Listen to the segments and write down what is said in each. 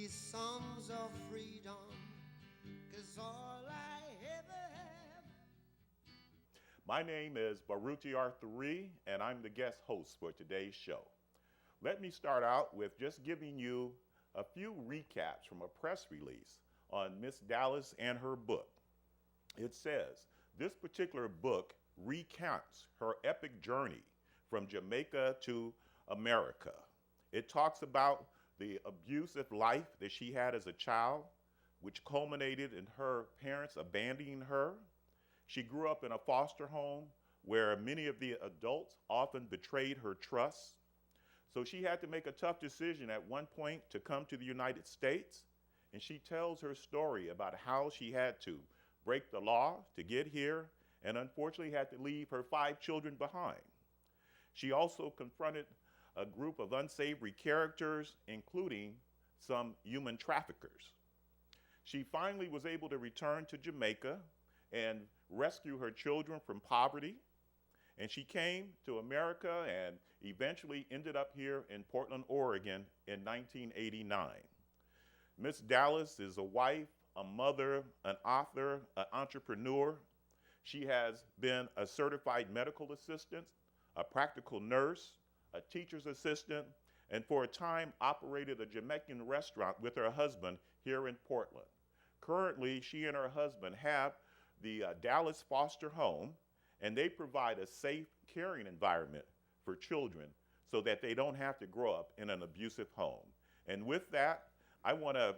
these songs of freedom, 'cause all I ever have. My name is Baruti Arthuri, and I'm the guest host for today's show. Let me start out with just giving you a few recaps from a press release on Miss Dallas and her book. It says this particular book recounts her epic journey from Jamaica to America. It talks about the abusive life that she had as a child, which culminated in her parents abandoning her. She grew up in a foster home where many of the adults often betrayed her trust. So she had to make a tough decision at one point to come to the United States. And she tells her story about how she had to break the law to get here and unfortunately had to leave her 5 children behind. She also confronted a group of unsavory characters, including some human traffickers. She finally was able to return to Jamaica and rescue her children from poverty. And she came to America and eventually ended up here in Portland, Oregon in 1989. Miss Dallas is a wife, a mother, an author, an entrepreneur. She has been a certified medical assistant, a practical nurse, a teacher's assistant, and for a time operated a Jamaican restaurant with her husband here in Portland. Currently, she and her husband have the Dallas Foster Home, and they provide a safe, caring environment for children so that they don't have to grow up in an abusive home. And with that, I want to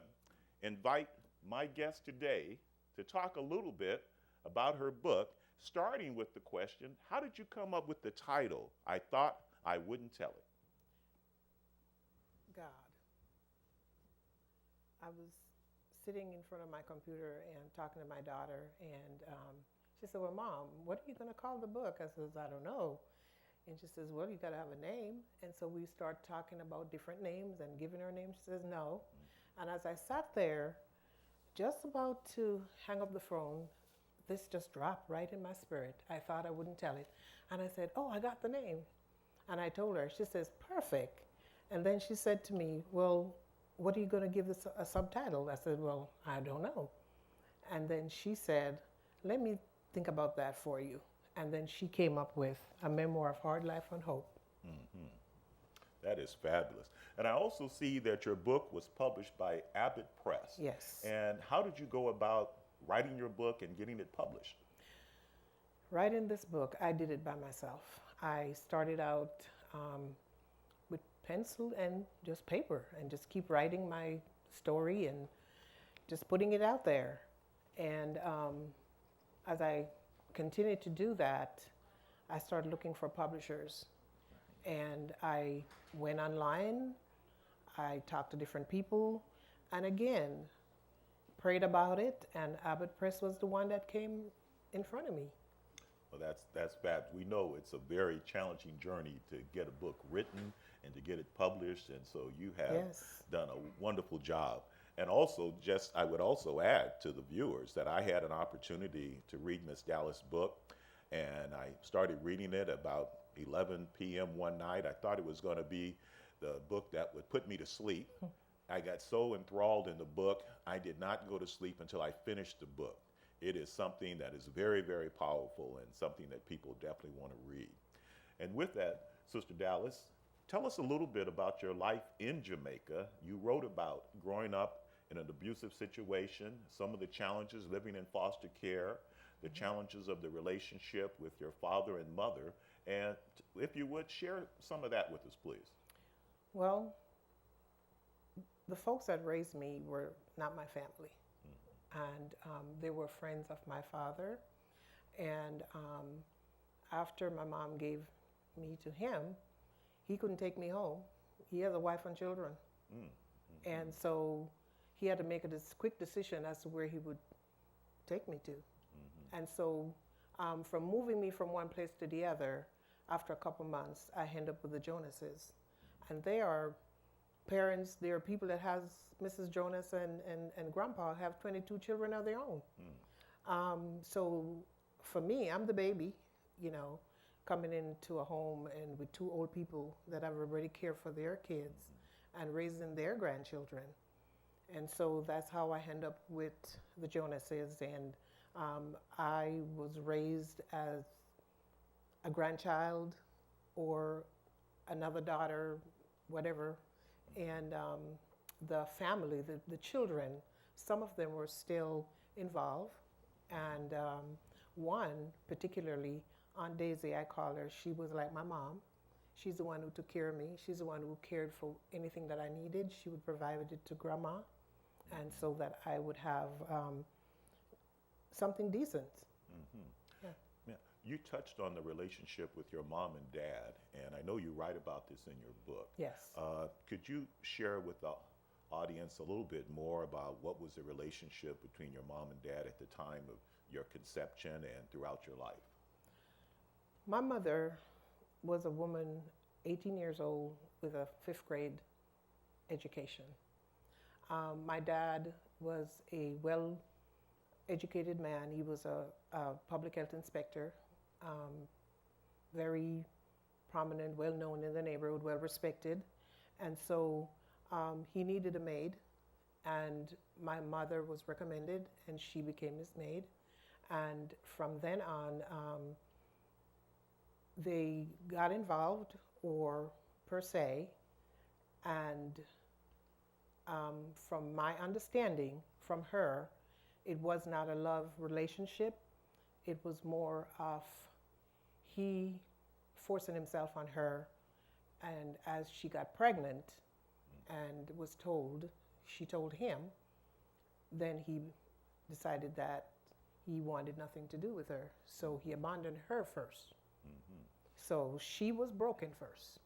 invite my guest today to talk a little bit about her book, starting with the question, how did you come up with the title, I Thought I Wouldn't Tell It? God. I was sitting in front of my computer and talking to my daughter, and she said, "Well, Mom, what are you going to call the book?" I says, "I don't know." And she says, "Well, you got to have a name." And so we start talking about different names and giving her names. She says, "No." And as I sat there, just about to hang up the phone, this just dropped right in my spirit. I thought I wouldn't tell it. And I said, "Oh, I got the name." And I told her. She says, "Perfect." And then she said to me, "Well, what are you going to give this a subtitle?" I said, "Well, I don't know." And then she said, "Let me think about that for you." And then she came up with A Memoir of Hard Life and Hope. Mm-hmm. That is fabulous. And I also see that your book was published by Abbott Press. Yes. And how did you go about writing your book and getting it published? Writing this book, I did it by myself. I started out with pencil and just paper and just keep writing my story and just putting it out there. And as I continued to do that, I started looking for publishers. And I went online, I talked to different people, and again, prayed about it, and Abbott Press was the one that came in front of me. Well, that's bad. We know it's a very challenging journey to get a book written and to get it published, and so you have Yes. done a wonderful job. And also, just I would also add to the viewers that I had an opportunity to read Miss Dallas' book, and I started reading it about 11 p.m. one night. I thought it was going to be the book that would put me to sleep. I got so enthralled in the book, I did not go to sleep until I finished the book. It is something that is very, very powerful and something that people definitely want to read. And with that, Sister Dallas, tell us a little bit about your life in Jamaica. You wrote about growing up in an abusive situation, some of the challenges living in foster care, the challenges of the relationship with your father and mother. And if you would, share some of that with us, please. Well, the folks that raised me were not my family. And they were friends of my father. And after my mom gave me to him, he couldn't take me home. He has a wife and children. Mm-hmm. And so he had to make a quick decision as to where he would take me to. Mm-hmm. And so from moving me from one place to the other, after a couple months, I ended up with the Jonases. And they are parents, they are people that has Mrs. Jonas and Grandpa have 22 children of their own. So for me, I'm the baby, you know, coming into a home and with two old people that have already cared for their kids and raising their grandchildren. And so that's how I end up with the Jonases. And I was raised as a grandchild or another daughter, whatever. And the family, the children, some of them were still involved. And one, particularly, Aunt Daisy, I call her, she was like my mom. She's the one who took care of me. She's the one who cared for anything that I needed. She would provide it to grandma, and so that I would have something decent. Yeah. Yeah. You touched on the relationship with your mom and dad, and I know you write about this in your book. Yes. Could you share with the audience a little bit more about what was the relationship between your mom and dad at the time of your conception and throughout your life? My mother was a woman, 18 years old, with a 5th grade education. My dad was a well-educated man. He was a public health inspector, very prominent, well-known in the neighborhood, well-respected. And so he needed a maid, and my mother was recommended, and she became his maid. And from then on, they got involved, or per se, and from my understanding from her, it was not a love relationship. It was more of he forcing himself on her, and as she got pregnant and was told, she told him, then he decided that he wanted nothing to do with her. So he abandoned her first. So she was broken first.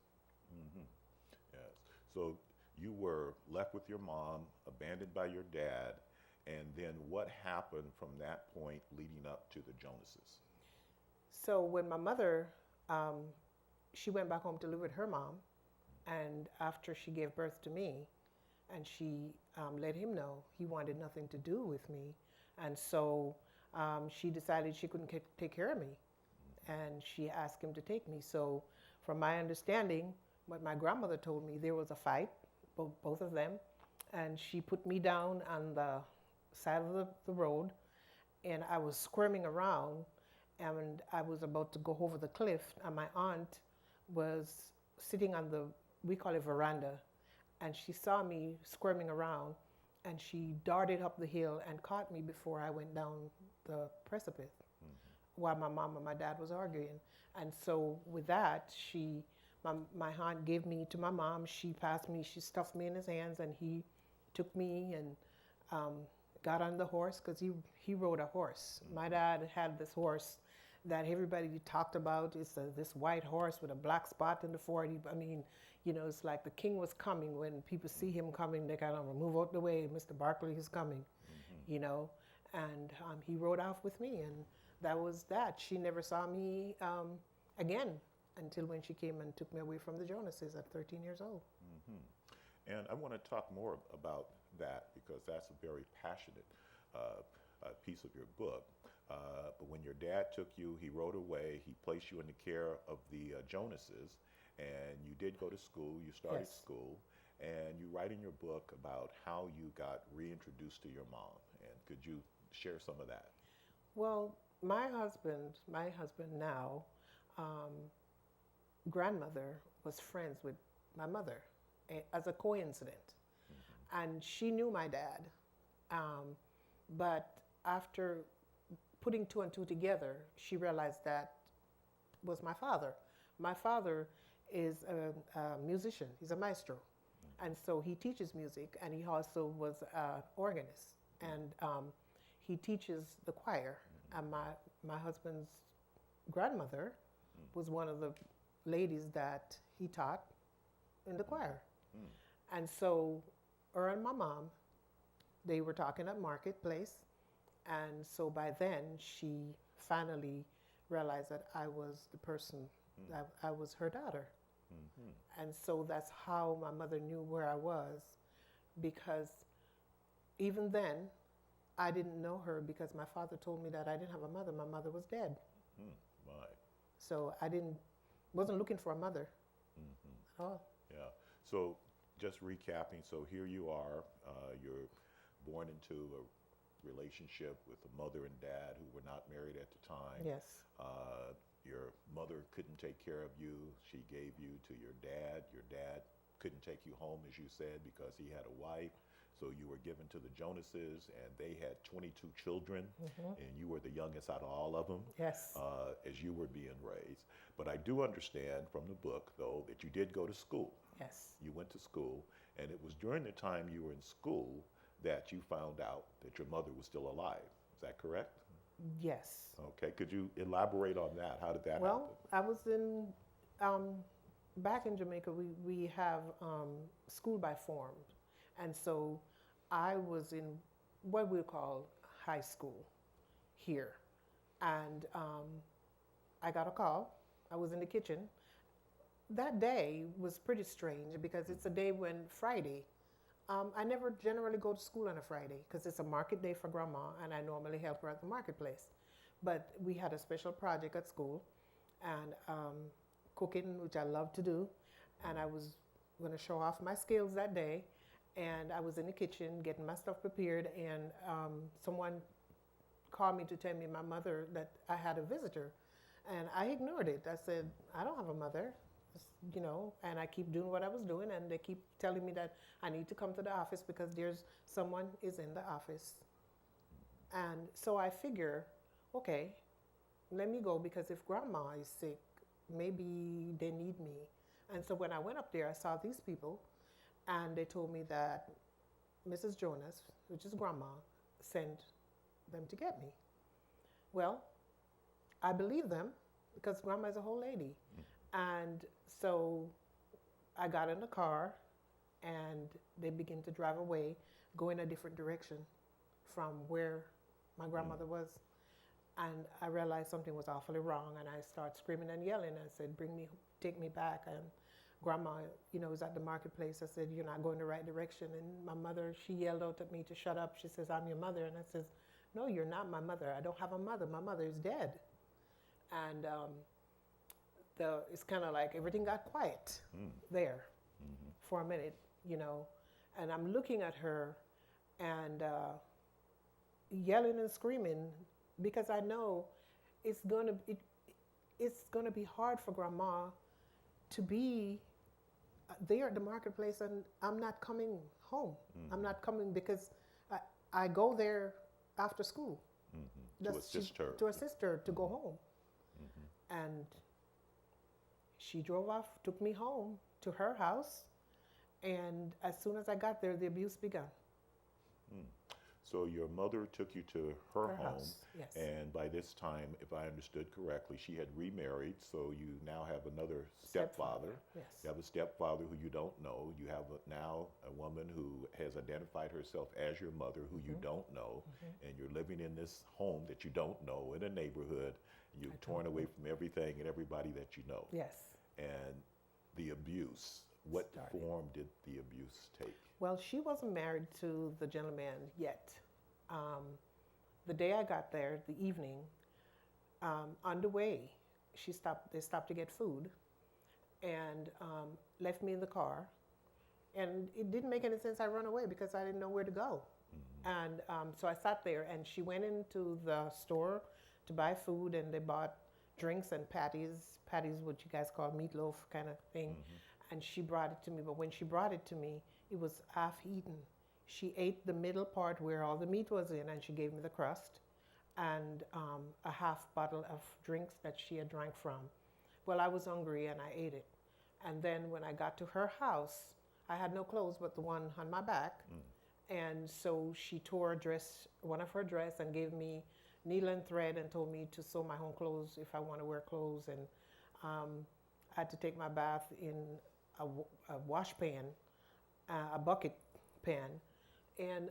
Yes. So you were left with your mom, abandoned by your dad, and then what happened from that point leading up to the Jonases? So when my mother, she went back home to live with her mom, and after she gave birth to me, and she let him know he wanted nothing to do with me, and so she decided she couldn't take care of me, and she asked him to take me. So from my understanding, what my grandmother told me, there was a fight, both of them, and she put me down on the side of the road, and I was squirming around, and I was about to go over the cliff, and my aunt was sitting on the, we call it veranda, and she saw me squirming around, and she darted up the hill and caught me before I went down the precipice, while my mom and my dad was arguing. And so with that, my aunt gave me to my mom. She passed me, she stuffed me in his hands, and he took me and got on the horse, because he rode a horse. My dad had this horse that everybody talked about. It's this white horse with a black spot in the forehead. I mean, you know, it's like the king was coming. When people see him coming, they kind of move out the way. Mr. Barkley is coming, you know. And he rode off with me, and that was that. She never saw me again until when she came and took me away from the Jonases at 13 years old. And I want to talk more about that, because that's a very passionate piece of your book. But when your dad took you, he rode away, he placed you in the care of the Jonases, and you did go to school, you started Yes. school, and you write in your book about how you got reintroduced to your mom. And could you share some of that? Well, my husband now, grandmother was friends with my mother as a coincidence. And she knew my dad. But after putting 2 and 2 together, she realized that was my father. My father is a musician, he's a maestro. And so he teaches music, and he also was an organist. And he teaches the choir. And my husband's grandmother was one of the ladies that he taught in the choir. And so her and my mom, they were talking at Marketplace. And so by then, she finally realized that I was the person, that I was her daughter. And so that's how my mother knew where I was, because even then, I didn't know her, because my father told me that I didn't have a mother. My mother was dead. My. So I wasn't looking for a mother at all. Yeah. So just recapping, so here you are, you're born into a relationship with a mother and dad who were not married at the time. Yes. Your mother couldn't take care of you. She gave you to your dad. Your dad couldn't take you home, as you said, because he had a wife. So you were given to the Jonases, and they had 22 children, and you were the youngest out of all of them. Yes. As you were being raised. But I do understand from the book, though, that you did go to school. Yes. You went to school, and it was during the time you were in school that you found out that your mother was still alive. Is that correct? Yes. Okay, could you elaborate on that? How did that Well, I was in, back in Jamaica, we have school by form. And so I was in what we call high school here. And I got a call. I was in the kitchen. That day was pretty strange because it's a day when Friday, I never generally go to school on a Friday because it's a market day for grandma, and I normally help her at the marketplace. But we had a special project at school, and cooking, which I love to do, and I was going to show off my skills that day. And I was in the kitchen getting my stuff prepared, and someone called me to tell me my mother that I had a visitor, and I ignored it. I said, I don't have a mother. You know, and I keep doing what I was doing, and they keep telling me that I need to come to the office because there's someone is in the office. And so I figure, okay, let me go because if grandma is sick, maybe they need me. And so when I went up there, I saw these people, and they told me that Mrs. Jonas, which is grandma, sent them to get me. Well, I believe them because grandma is a whole lady. And so I got in the car, and they began to drive away, go in a different direction from where my grandmother was. And I realized something was awfully wrong, and I started screaming and yelling. I said, take me back. And grandma, was at the marketplace. I said, you're not going the right direction. And my mother, she yelled out at me to shut up. She says, I'm your mother. And I says, no, you're not my mother. I don't have a mother. My mother is dead. And it's kind of like everything got quiet there for a minute, and I'm looking at her and yelling and screaming because I know it's gonna be hard for grandma to be there at the marketplace, and I'm not coming home. I'm not coming because I go there after school to assist her. To assist her to go home. And she drove off, took me home to her house, and as soon as I got there, the abuse began. So your mother took you to her home, house, yes. And by this time, if I understood correctly, she had remarried, so you now have another stepfather. Yes. You have a stepfather who you don't know. You have now a woman who has identified herself as your mother who you don't know, and you're living in this home that you don't know in a neighborhood. You've torn away from everything and everybody that you know. Yes. And the abuse, what form did the abuse take? Well, she wasn't married to the gentleman yet. The day I got there, the evening, on the way, they stopped to get food and left me in the car. And it didn't make any sense. I ran away because I didn't know where to go. And so I sat there, and she went into the store to buy food, and they bought drinks and patties, what you guys call meatloaf kind of thing. And she brought it to me. But when she brought it to me, it was half eaten. She ate the middle part where all the meat was in, and she gave me the crust and a half bottle of drinks that she had drank from. Well, I was hungry, and I ate it. And then when I got to her house, I had no clothes but the one on my back. And so she tore one of her dress, and gave me needle and thread and told me to sew my own clothes if I want to wear clothes. And I had to take my bath in a wash pan, a bucket pan. And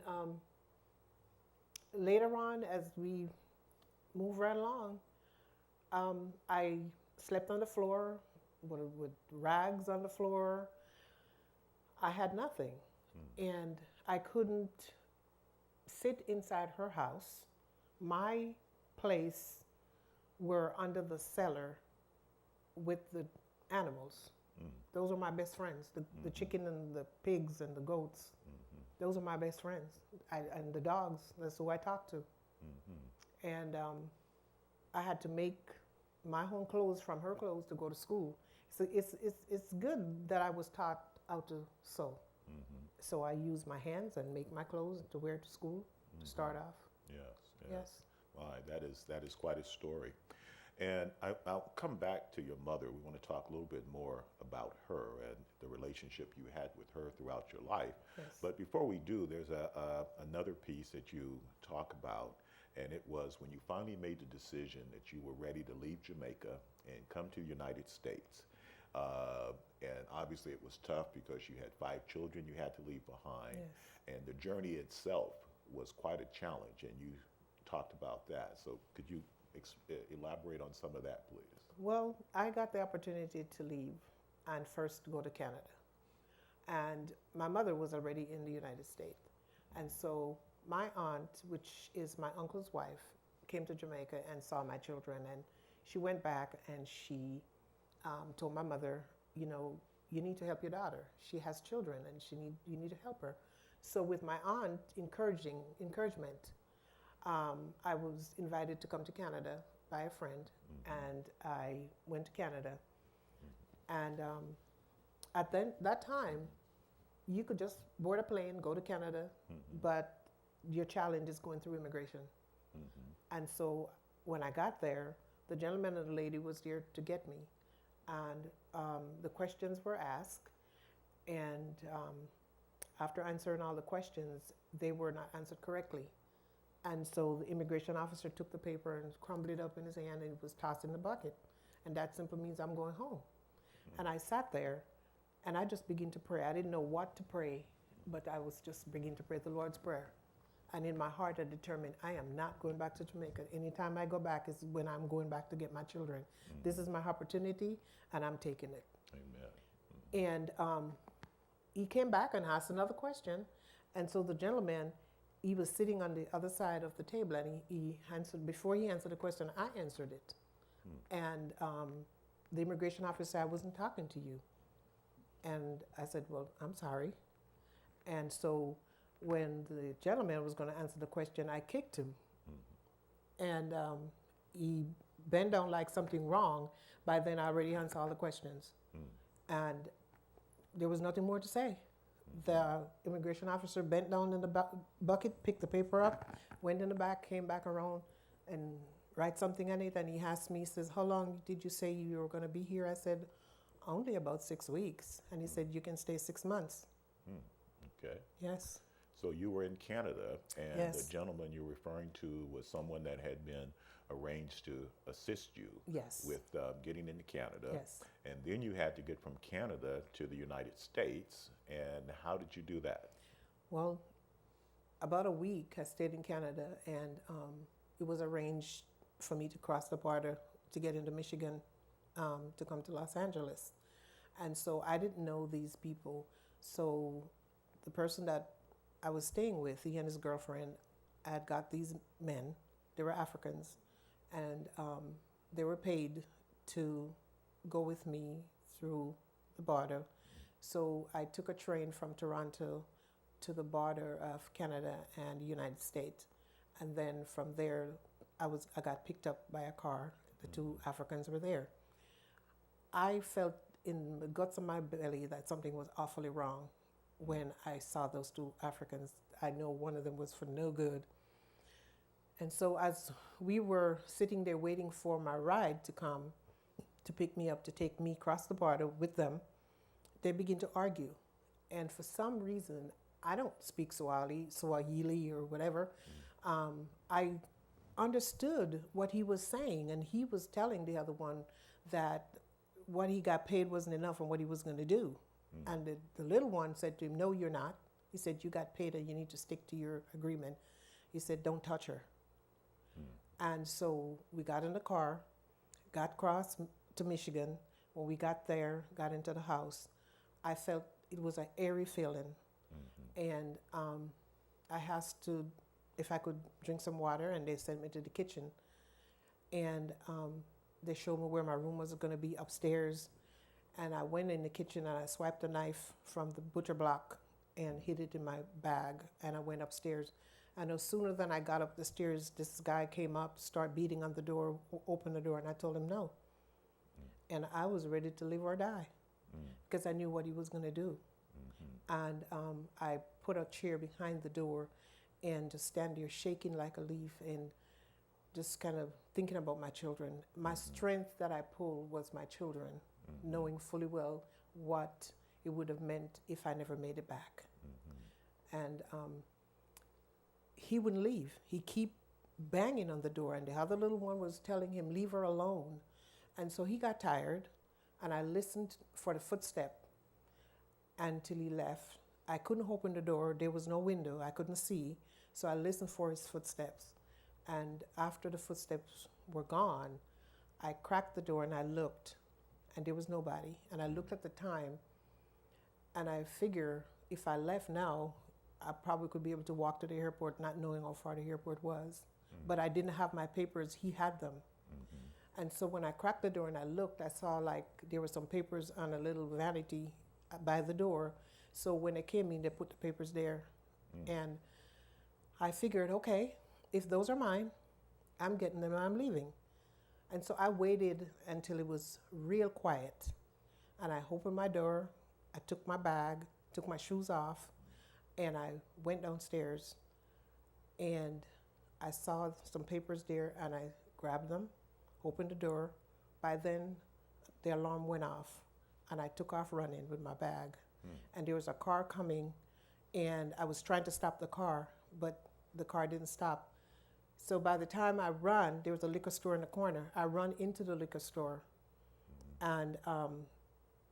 later on, as we move right along, I slept on the floor with rags on the floor. I had nothing. And I couldn't sit inside her house. My place were under the cellar with the animals. Those are my best friends. The chicken and the pigs and the goats. Those are my best friends. And the dogs. That's who I talk to. And I had to make my own clothes from her clothes to go to school. So it's good that I was taught how to sew. So I use my hands and make my clothes to wear to school to start off. Yes. Wow, that is quite a story. And I'll come back to your mother. We want to talk a little bit more about her and the relationship you had with her throughout your life. Yes. But before we do, there's another piece that you talk about, and it was when you finally made the decision that you were ready to leave Jamaica and come to the United States. And obviously it was tough because you had 5 children you had to leave behind. Yes. And the journey itself was quite a challenge, and you talked about that. So could you elaborate on some of that, please? Well, I got the opportunity to leave and first go to Canada. And my mother was already in the United States. And so my aunt, which is my uncle's wife, came to Jamaica and saw my children. And she went back and she told my mother, you know, you need to help your daughter. She has children and you need to help her. So with my aunt encouragement, I was invited to come to Canada by a friend, and I went to Canada. And at that time, you could just board a plane, go to Canada, but your challenge is going through immigration. And so when I got there, the gentleman and the lady was there to get me. And the questions were asked, and after answering all the questions, they were not answered correctly. And so the immigration officer took the paper and crumbled it up in his hand and it was tossed in the bucket. And that simply means I'm going home. And I sat there and I just began to pray. I didn't know what to pray, but I was just beginning to pray the Lord's Prayer. And in my heart, I determined I am not going back to Jamaica. Anytime I go back is when I'm going back to get my children. This is my opportunity, and I'm taking it. Amen. And he came back and asked another question. And so the gentleman, he was sitting on the other side of the table, and he answered, before he answered the question, I answered it. And the immigration officer said, I wasn't talking to you. And I said, well, I'm sorry. And so when the gentleman was going to answer the question, I kicked him. And he bent down like something wrong. By then, I already answered all the questions. And there was nothing more to say. The immigration officer bent down in the bucket, picked the paper up, went in the back, came back around, and write something on it. And he asked me, he says, how long did you say you were going to be here? I said, only about 6 weeks. And he said, you can stay 6 months. Okay. Yes. So you were in Canada, and Yes. the gentleman you're referring to was someone that had been arranged to assist you Yes. with getting into Canada. Yes. And then you had to get from Canada to the United States. And how did you do that? Well, about a week I stayed in Canada, and it was arranged for me to cross the border to get into Michigan to come to Los Angeles. And so I didn't know these people. So the person that I was staying with, he and his girlfriend, had got these men. They were Africans, and they were paid to go with me through the border. So I took a train from Toronto to the border of Canada and the United States. And then from there, I got picked up by a car. The 2 Africans were there. I felt in the guts of my belly that something was awfully wrong when I saw those 2 Africans. I know one of them was for no good. And so as we were sitting there waiting for my ride to come to pick me up, to take me across the border with them, they begin to argue. And for some reason, I don't speak Swahili or whatever. I understood what he was saying, and he was telling the other one that what he got paid wasn't enough and what he was going to do. And the little one said to him, no, you're not. He said, you got paid and you need to stick to your agreement. He said, don't touch her. And so we got in the car, got across to Michigan. When we got there, got into the house, I felt it was an airy feeling. And I asked if I could drink some water, and they sent me to the kitchen. And they showed me where my room was going to be upstairs. And I went in the kitchen and I swiped a knife from the butcher block and hid it in my bag. And I went upstairs. And no sooner than I got up the stairs, this guy came up, started beating on the door, opened the door, and I told him no. And I was ready to live or die because I knew what he was going to do. And I put a chair behind the door and just stand there shaking like a leaf and just kind of thinking about my children. My strength that I pulled was my children, knowing fully well what it would have meant if I never made it back. And he wouldn't leave. He keep banging on the door, and the other little one was telling him, leave her alone. And so he got tired, and I listened for the footstep until he left. I couldn't open the door. There was no window. I couldn't see. So I listened for his footsteps. And after the footsteps were gone, I cracked the door and I looked, and there was nobody. And I looked at the time, and I figure if I left now, I probably could be able to walk to the airport not knowing how far the airport was. But I didn't have my papers. He had them. And so when I cracked the door and I looked, I saw like there were some papers on a little vanity by the door. So when they came in, they put the papers there. And I figured, okay, if those are mine, I'm getting them and I'm leaving. And so I waited until it was real quiet. And I opened my door, I took my bag, took my shoes off, and I went downstairs. And I saw some papers there and I grabbed them, opened the door. By then, the alarm went off and I took off running with my bag. And there was a car coming and I was trying to stop the car, but the car didn't stop. So by the time I run, there was a liquor store in the corner. I run into the liquor store and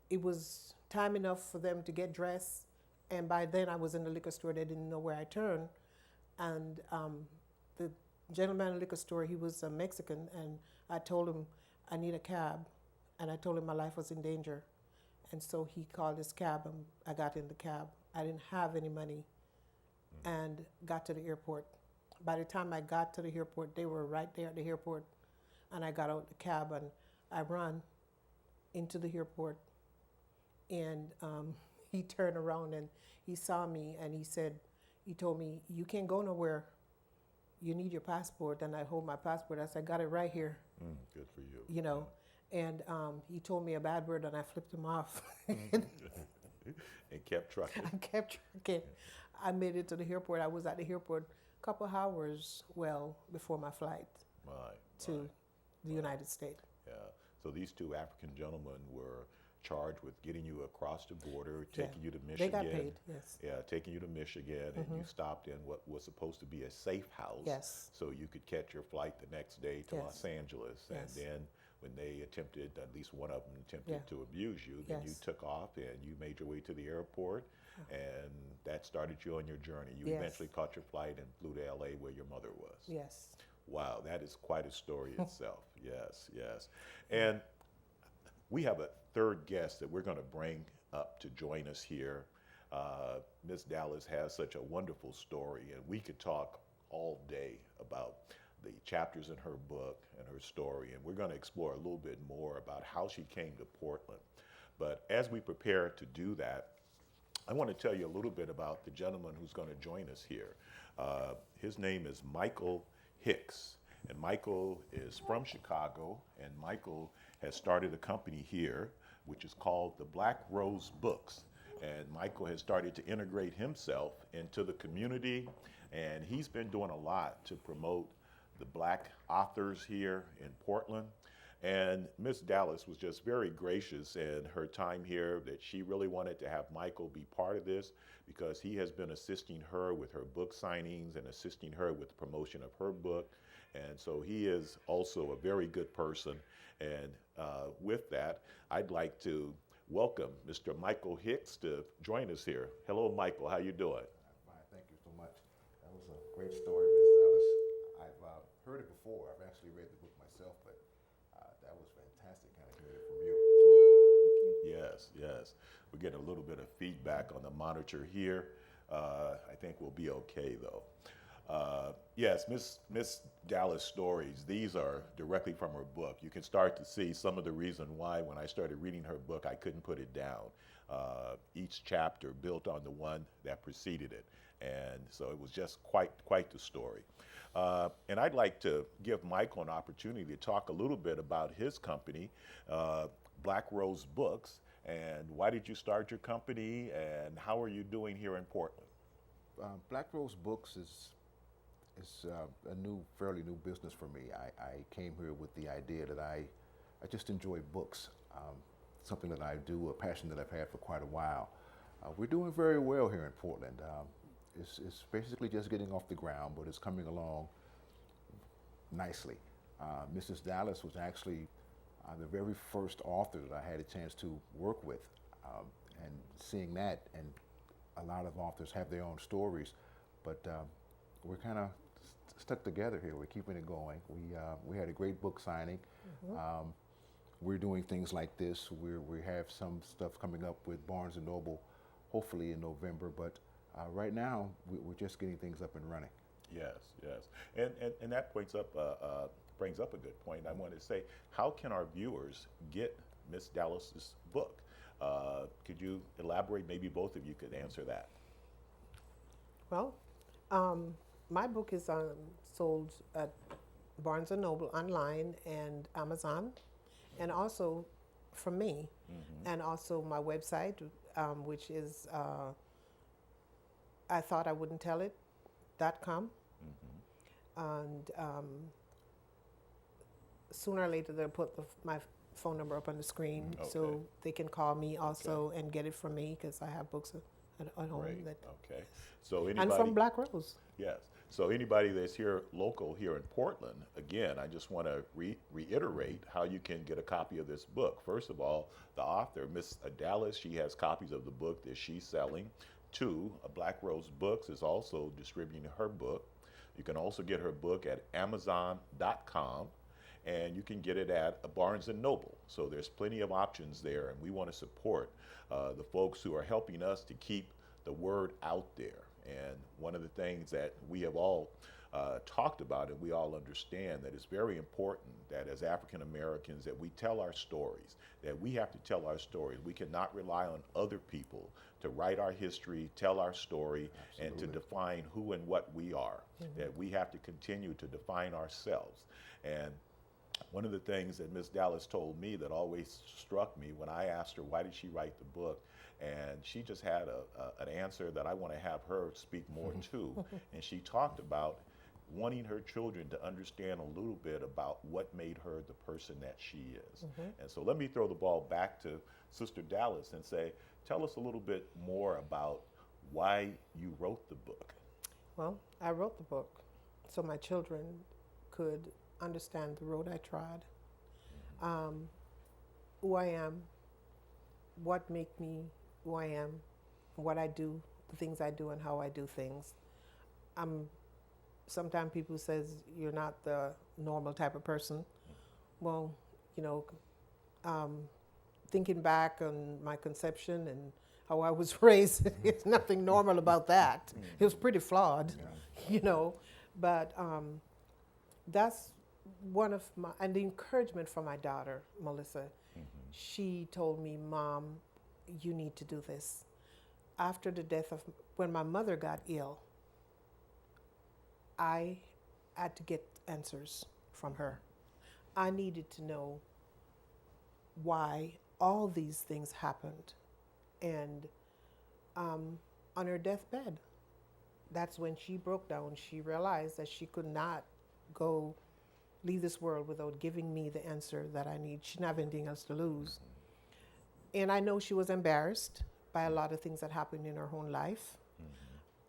it was time enough for them to get dressed. And by then I was in the liquor store. They didn't know where I turned. And the gentleman in the liquor store, he was a Mexican, and I told him I need a cab, and I told him my life was in danger. And so he called his cab, and I got in the cab. I didn't have any money and got to the airport. By the time I got to the airport, they were right there at the airport, and I got out the cab, and I ran into the airport, and he turned around, and he saw me, and he told me, you can't go nowhere. You need your passport. And I hold my passport. I said, I got it right here. Good for you. You know, and he told me a bad word, and I flipped him off. And kept trucking. I kept trucking. I made it to the airport. I was at the airport a couple of hours, before my flight to the United States. Yeah. So these two African gentlemen were charged with getting you across the border, taking you to Michigan. They got paid, yes. Yeah, taking you to Michigan, and you stopped in what was supposed to be a safe house. Yes. So you could catch your flight the next day to Yes. Los Angeles. Yes. And then when they attempted, at least one of them attempted to abuse you, then you Yes. took off and you made your way to the airport, and that started you on your journey. You Yes. eventually caught your flight and flew to LA where your mother was. Yes. Wow, that is quite a story itself. Yes, yes. And we have a third guest that we're going to bring up to join us here. Ms. Dallas has such a wonderful story, and we could talk all day about the chapters in her book and her story, and we're going to explore a little bit more about how she came to Portland. But as we prepare to do that, I want to tell you a little bit about the gentleman who's going to join us here. His name is Michael Hicks, and Michael is from Chicago, and Michael has started a company here which is called the Black Rose Books. And Michael has started to integrate himself into the community, and he's been doing a lot to promote the black authors here in Portland. And Miss Dallas was just very gracious in her time here that she really wanted to have Michael be part of this because he has been assisting her with her book signings and assisting her with the promotion of her book. And so he is also a very good person. And with that, I'd like to welcome Mr. Michael Hicks to join us here. Hello, Michael. How you doing? I'm fine. Thank you so much. That was a great story, Ms. Dallas. I've heard it before. I've actually read the book myself, but that was fantastic kind of hearing it from you. Yes, yes. We're getting a little bit of feedback on the monitor here. I think we'll be okay, though. Yes, Miss Dallas stories. These are directly from her book. You can start to see some of the reason why when I started reading her book, I couldn't put it down. Each chapter built on the one that preceded it, and so it was just quite the story. And I'd like to give Michael an opportunity to talk a little bit about his company, Black Rose Books, and why did you start your company, and how are you doing here in Portland? Black Rose Books is a fairly new business for me. I came here with the idea that I just enjoy books, something that I do, a passion that I've had for quite a while. We're doing very well here in Portland. It's basically just getting off the ground, but it's coming along nicely. Mrs. Dallas was actually the very first author that I had a chance to work with, and seeing that, and a lot of authors have their own stories, but we're kind of stuck together here. We're keeping it going. We had a great book signing. We're doing things like this. We have some stuff coming up with Barnes and Noble, hopefully in November. But right now, we're just getting things up and running. Yes, and that brings up a good point. I want to say, how can our viewers get Miss Dallas's book? Could you elaborate? Maybe both of you could answer that. Well, my book is sold at Barnes & Noble online and Amazon, and also from me, and also my website, which is I thought I wouldn't tell it.com. And sooner or later they'll put my phone number up on the screen, so they can call me also and get it from me, because I have books at home. Great. That, Okay. So anybody, and from Black Rose. Yes. So anybody that's here local here in Portland, again, I just want to reiterate how you can get a copy of this book. First of all, the author, Miss Dallas, she has copies of the book that she's selling. Two, Black Rose Books is also distributing her book. You can also get her book at Amazon.com, and you can get it at Barnes & Noble. So there's plenty of options there, and we want to support the folks who are helping us to keep the word out there. And one of the things that we have all talked about, and we all understand, that it's very important that as African Americans that we tell our stories, that we have to tell our stories. We cannot rely on other people to write our history, tell our story, and to define who and what we are, that we have to continue to define ourselves. And one of the things that Ms. Dallas told me that always struck me when I asked her why did she write the book, and she just had an answer that I want to have her speak more to. And she talked about wanting her children to understand a little bit about what made her the person that she is. And so let me throw the ball back to Sister Dallas and say, tell us a little bit more about why you wrote the book. Well, I wrote the book so my children could understand the road I trod, who I am, what make me who I am, what I do, the things I do, and how I do things. Sometimes people says you're not the normal type of person. Well, you know, thinking back on my conception and how I was raised, there's nothing normal about that. It was pretty flawed, you know, but that's one of my, and the encouragement from my daughter, Melissa. She told me, Mom, you need to do this. After the death of, when my mother got ill, I had to get answers from her. I needed to know why all these things happened. And on her deathbed, that's when she broke down. She realized that she could not go leave this world without giving me the answer that I need. She didn't have anything else to lose. And I know she was embarrassed by a lot of things that happened in her own life.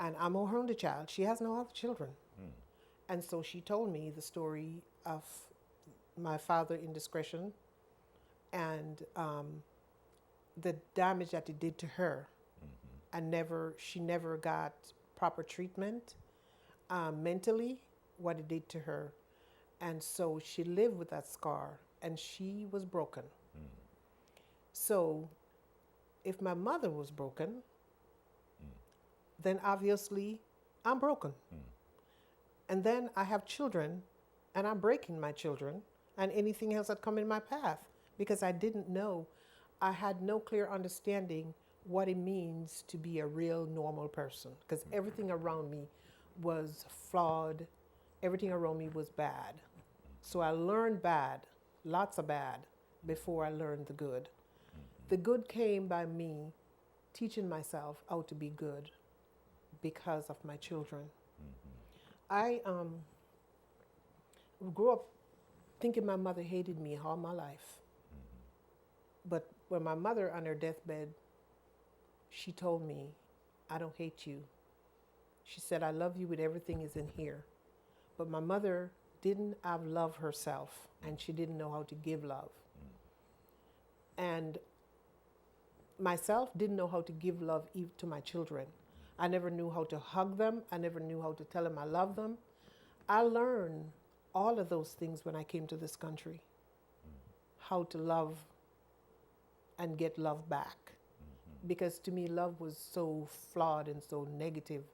And I'm her only child. She has no other children. And so she told me the story of my father's indiscretion and the damage that it did to her. And she never got proper treatment mentally, what it did to her. And so she lived with that scar, and she was broken. So if my mother was broken, then obviously I'm broken. And then I have children, and I'm breaking my children and anything else that come in my path because I didn't know. I had no clear understanding what it means to be a real normal person because everything around me was flawed. Everything around me was bad. So I learned bad, lots of bad, before I learned the good. The good came by me teaching myself how to be good because of my children. I grew up thinking my mother hated me all my life. But when my mother on her deathbed, she told me, I don't hate you. She said, I love you with everything is in here. But my mother didn't have love herself, and she didn't know how to give love. And myself didn't know how to give love to my children. I never knew how to hug them. I never knew how to tell them I love them. I learned all of those things when I came to this country. How to love and get love back. Because to me, love was so flawed and so negative.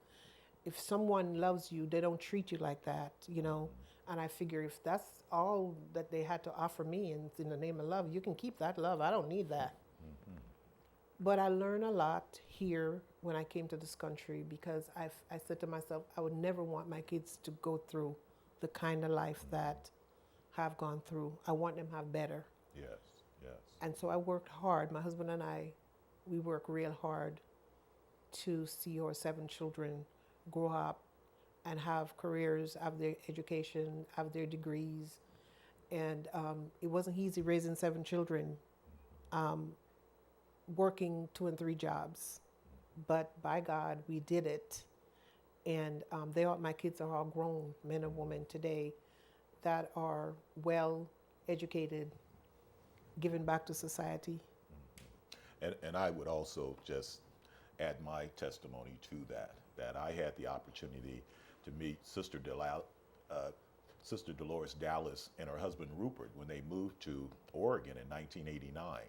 If someone loves you, they don't treat you like that, you know. And I figure if that's all that they had to offer me and it's in the name of love, you can keep that love. I don't need that. But I learned a lot here when I came to this country because I said to myself, I would never want my kids to go through the kind of life that I've gone through. I want them to have better. Yes, yes. And so I worked hard. My husband and I, we worked real hard to see our 7 children grow up and have careers, have their education, have their degrees. And it wasn't easy raising 7 children, working 2 and 3 jobs. But by God, we did it. And my kids are all grown men and women today that are well educated, giving back to society. And I would also just add my testimony to that I had the opportunity to meet Sister Dolores Dallas and her husband Rupert when they moved to Oregon in 1989.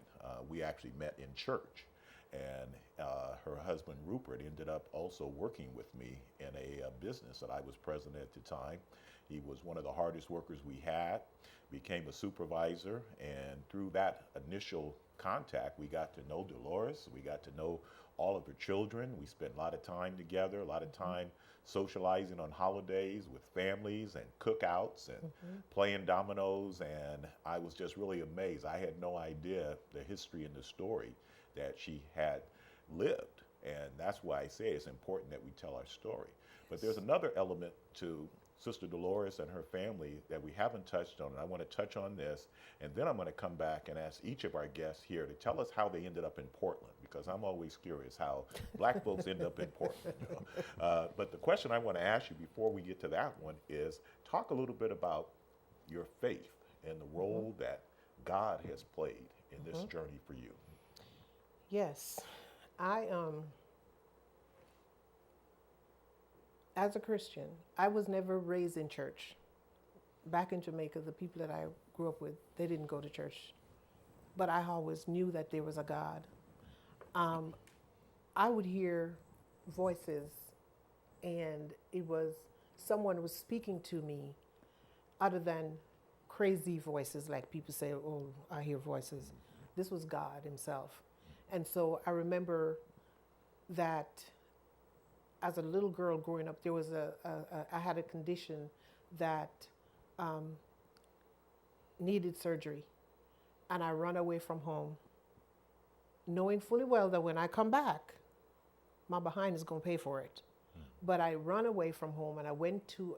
We actually met in church, and her husband Rupert ended up also working with me in a business that I was president at the time. He was one of the hardest workers we had, became a supervisor, and through that initial contact, we got to know Dolores, we got to know all of her children. We spent a lot of time together, a lot of time socializing on holidays with families and cookouts and playing dominoes, and I was just really amazed. I had no idea the history and the story that she had lived, and that's why I say it's important that we tell our story. But there's another element to Sister Dolores and her family that we haven't touched on, and I want to touch on this, and then I'm going to come back and ask each of our guests here to tell us how they ended up in Portland, because I'm always curious how black folks end up in Portland. You know? But the question I want to ask you before we get to that one is talk a little bit about your faith and the role that God has played in this journey for you. Yes, as a Christian, I was never raised in church. Back in Jamaica, the people that I grew up with, they didn't go to church. But I always knew that there was a God. I would hear voices, and it was someone was speaking to me other than crazy voices, like people say, oh, I hear voices. This was God himself. And so I remember that as a little girl growing up, there was I had a condition that needed surgery. And I run away from home, knowing fully well that when I come back, my behind is going to pay for it. But I run away from home, and I went to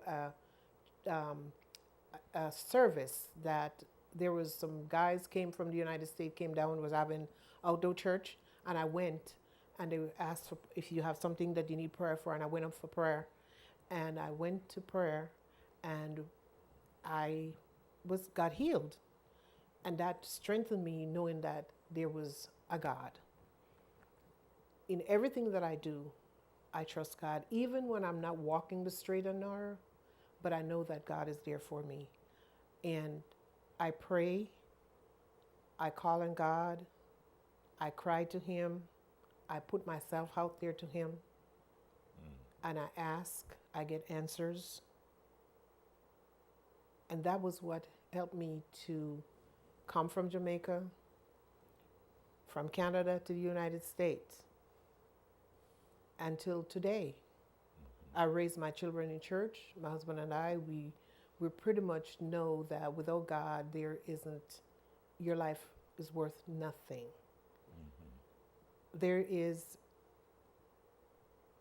a service that there was some guys came from the United States, came down and was having outdoor church, and I went, and they asked for, if you have something that you need prayer for, and I went up for prayer, and I went to prayer, and I got healed, and that strengthened me knowing that there was a God. In everything that I do, I trust God, even when I'm not walking the straight and narrow, but I know that God is there for me, and I pray, I call on God, I cry to him, I put myself out there to him, and I ask, I get answers, And that was what helped me to come from Jamaica, from Canada to the United States, until today. I raised my children in church. My husband and I, we pretty much know that without God, your life is worth nothing. There is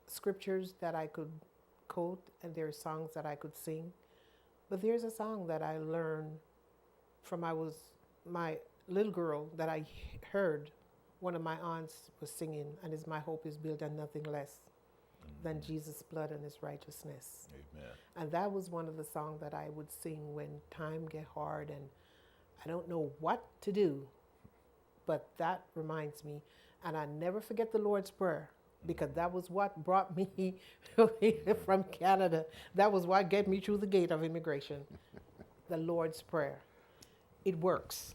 scriptures that I could quote, and there are songs that I could sing. But there's a song that I learned from my little girl that I heard one of my aunts was singing, and is my hope is built on nothing less than Jesus' blood and his righteousness. Amen. And that was one of the songs that I would sing when time get hard and I don't know what to do. But that reminds me, and I never forget the Lord's Prayer, because that was what brought me from Canada. That was what get me through the gate of immigration. The Lord's Prayer. It works.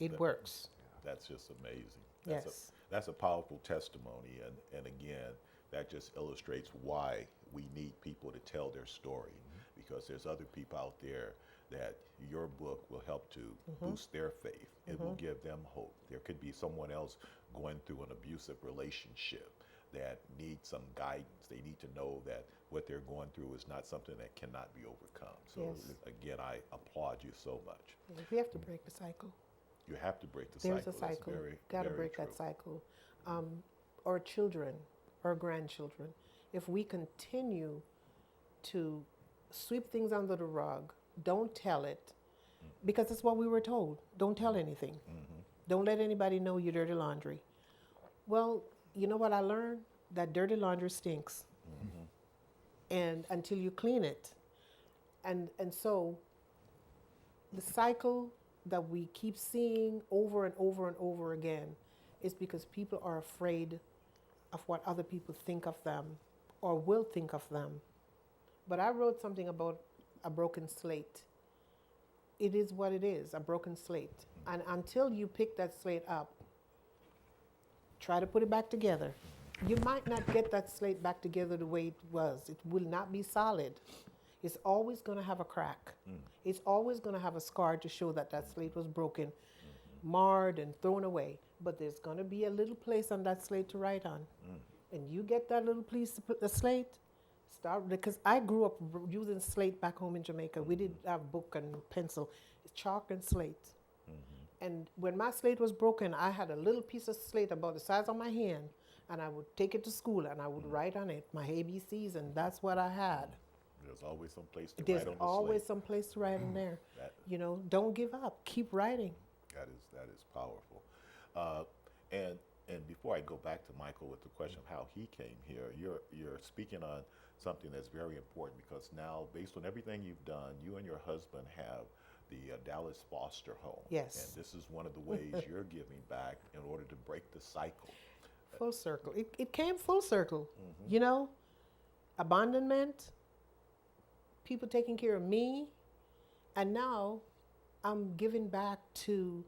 It works. That's just amazing. Yes. That's a powerful testimony, and again, that just illustrates why we need people to tell their story, because there's other people out there that your book will help to boost their faith. It will give them hope. There could be someone else going through an abusive relationship that needs some guidance. They need to know that what they're going through is not something that cannot be overcome. So again, I applaud you so much. We have to break the cycle. You have to break the There's cycle. a cycle. Got to break true. that cycle. Our children, our grandchildren, if we continue to sweep things under the rug, don't tell it, because that's what we were told. Don't tell anything. Don't let anybody know your dirty laundry. Well, you know what I learned? That dirty laundry stinks. And until you clean it. And so the cycle that we keep seeing over and over and over again is because people are afraid of what other people think of them or will think of them. But I wrote something about a broken slate. It is what it is, a broken slate. And until you pick that slate up, try to put it back together. You might not get that slate back together the way it was. It will not be solid. It's always going to have a crack. It's always going to have a scar to show that that slate was broken, marred, and thrown away. But there's going to be a little place on that slate to write on. And you get that little piece to put the slate, start, because I grew up using slate back home in Jamaica. We didn't have book and pencil. It's chalk and slate. And when my slate was broken, I had a little piece of slate about the size of my hand, and I would take it to school and I would write on it my ABCs, and that's what I had. There's always some place to There's write on the always slate. some place to write in there. That- You know, don't give up. Keep writing. That is powerful. And before I go back to Michael with the question of how he came here, you're speaking on something that's very important, because now, based on everything you've done, you and your husband have the Dallas Foster Home. Yes. And this is one of the ways you're giving back in order to break the cycle. Full circle. It came full circle. You know, abandonment, people taking care of me, and now I'm giving back to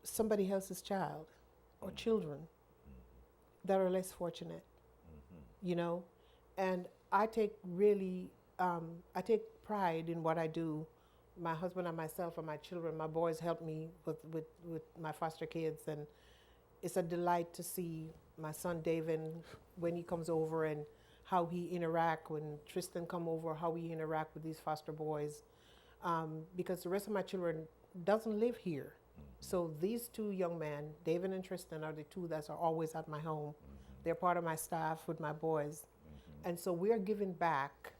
somebody else's child or children that are less fortunate. You know, and I take I take pride in what I do. My husband and myself and my children, my boys help me with my foster kids, and it's a delight to see my son David when he comes over and how he interact when Tristan come over, how he interact with these foster boys, because the rest of my children doesn't live here. So these two young men, David and Tristan, are the two that are always at my home. They're part of my staff with my boys, and so we are giving back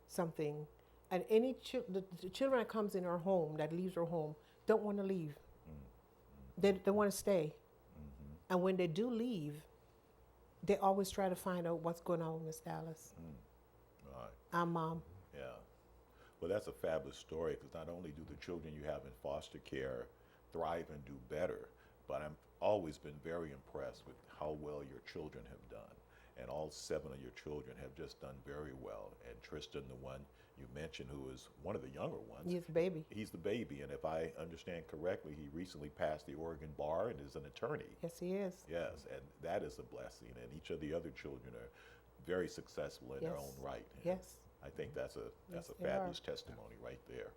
something. And any the children that comes in our home, that leaves our home, don't want to leave. They want to stay. And when they do leave, they always try to find out what's going on with Miss Dallas. Right. I'm Mom. Yeah. Well, that's a fabulous story, because not only do the children you have in foster care thrive and do better, but I've always been very impressed with how well your children have done. And all 7 of your children have just done very well. And Tristan, the one you mentioned, who is one of the younger ones. He's the baby. He's the baby, and if I understand correctly, he recently passed the Oregon bar and is an attorney. Yes, he is. Yes, and that is a blessing. And each of the other children are very successful in their Yes. own right. And Yes. I think that's a Yes, they are. fabulous testimony right there.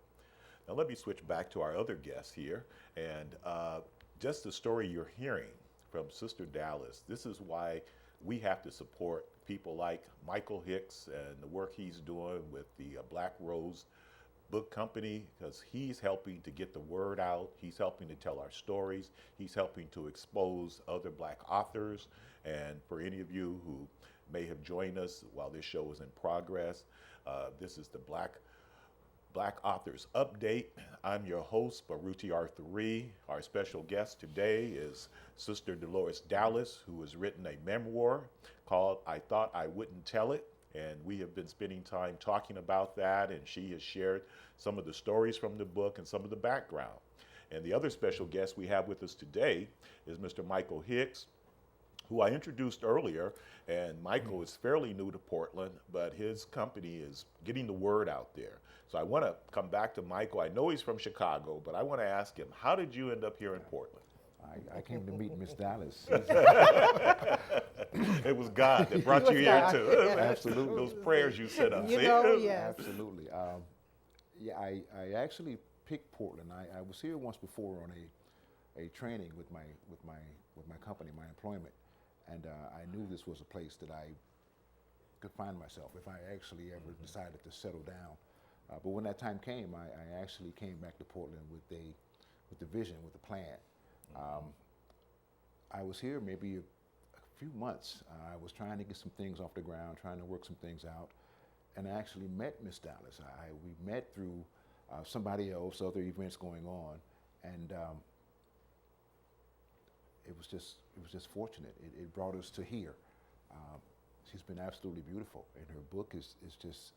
Now let me switch back to our other guest here, and just the story you're hearing from Sister Dallas. This is why we have to support people like Michael Hicks and the work he's doing with the Black Rose Book Company, because he's helping to get the word out. He's helping to tell our stories. He's helping to expose other Black authors. And for any of you who may have joined us while this show is in progress, this is the Black Authors Update. I'm your host, Baruti Arthur. Our special guest today is Sister Dolores Dallas, who has written a memoir called I Thought I Wouldn't Tell It. And we have been spending time talking about that, and she has shared some of the stories from the book and some of the background. And the other special guest we have with us today is Mr. Michael Hicks, who I introduced earlier. And Michael is fairly new to Portland, but his company is getting the word out there. So I want to come back to Michael. I know he's from Chicago, but I want to ask him, how did you end up here in Portland? I came to meet Miss Dallas. It was God that brought you here God. too. Absolutely. Those prayers you sent up. You see? know, yes. Absolutely. Yeah, I actually picked Portland. I was here once before on a training with my company, my employment, and I knew this was a place that I could find myself if I actually ever decided to settle down. But when that time came, I actually came back to Portland with the vision, with the plan. I was here maybe a few months. I was trying to get some things off the ground, trying to work some things out, and I actually met Miss Dallas. We met through somebody else, other events going on, and it was just fortunate. It brought us to here. She's been absolutely beautiful, and her book is just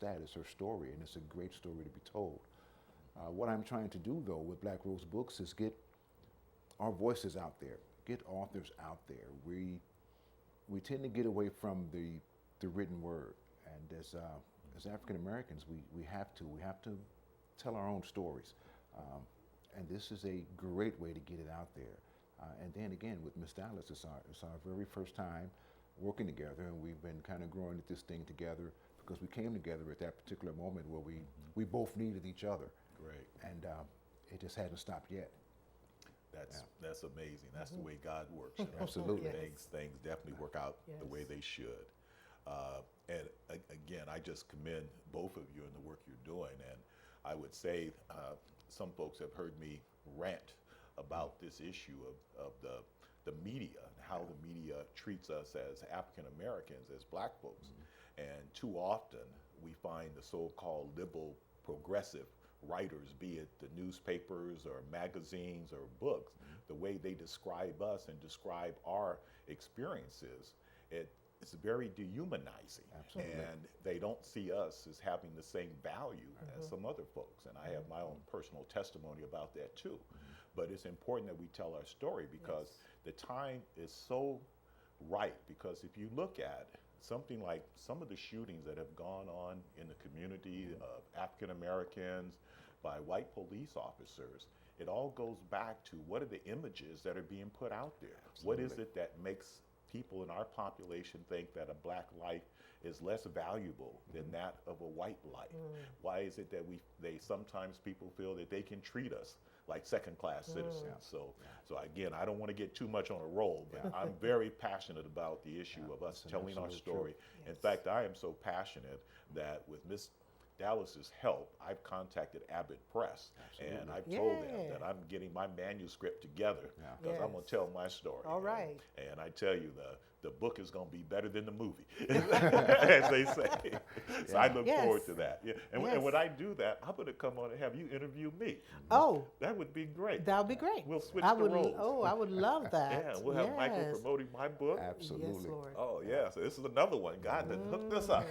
that. It's her story, and it's a great story to be told. What I'm trying to do, though, with Black Rose Books is get our voices out there, get authors out there. We tend to get away from the written word, and as African Americans, we have to tell our own stories, and this is a great way to get it out there. And then again, with Miss Dallas, it's our very first time working together, and we've been kind of growing at this thing together because we came together at that particular moment where we both needed each other. Great. And it just hadn't stopped yet. That's amazing. That's the way God works. You know? Absolutely. Yes. Things definitely work out the way Yes. they should. And again, I just commend both of you in the work you're doing. And I would say some folks have heard me rant about this issue of the media and how the media treats us as African Americans, as Black folks. And too often we find the so-called liberal progressive writers, be it the newspapers or magazines or books, the way they describe us and describe our experiences, it's very dehumanizing. Absolutely. And they don't see us as having the same value as some other folks. And I have my own personal testimony about that too. But it's important that we tell our story because the time is so right. Because if you look at something like some of the shootings that have gone on in the community of African Americans by white police officers, it all goes back to what are the images that are being put out there? What is it that makes people in our population think that a Black life is less valuable than that of a white life? Why is it that sometimes people feel that they can treat us like second-class citizens? So again, I don't want to get too much on a roll, but I'm very passionate about the issue of us that's telling our absolute story. Yes. In fact, I am so passionate that with Miss Dallas's help, I've contacted Abbott Press, and I've told them Yeah. that I'm getting my manuscript together because I'm going to tell my story. All right. And I tell you, the book is going to be better than the movie, as they say. So I look forward to that. Yeah. And when I do that, I'm going to come on and have you interview me. Oh, That would be great. that would be great. We'll switch I the would, roles. Oh, I would love that. Yeah, we'll have Michael Yes. promoting my book. Absolutely. Yes, Lord. Oh, yeah. So this is another one. God done hooked us up.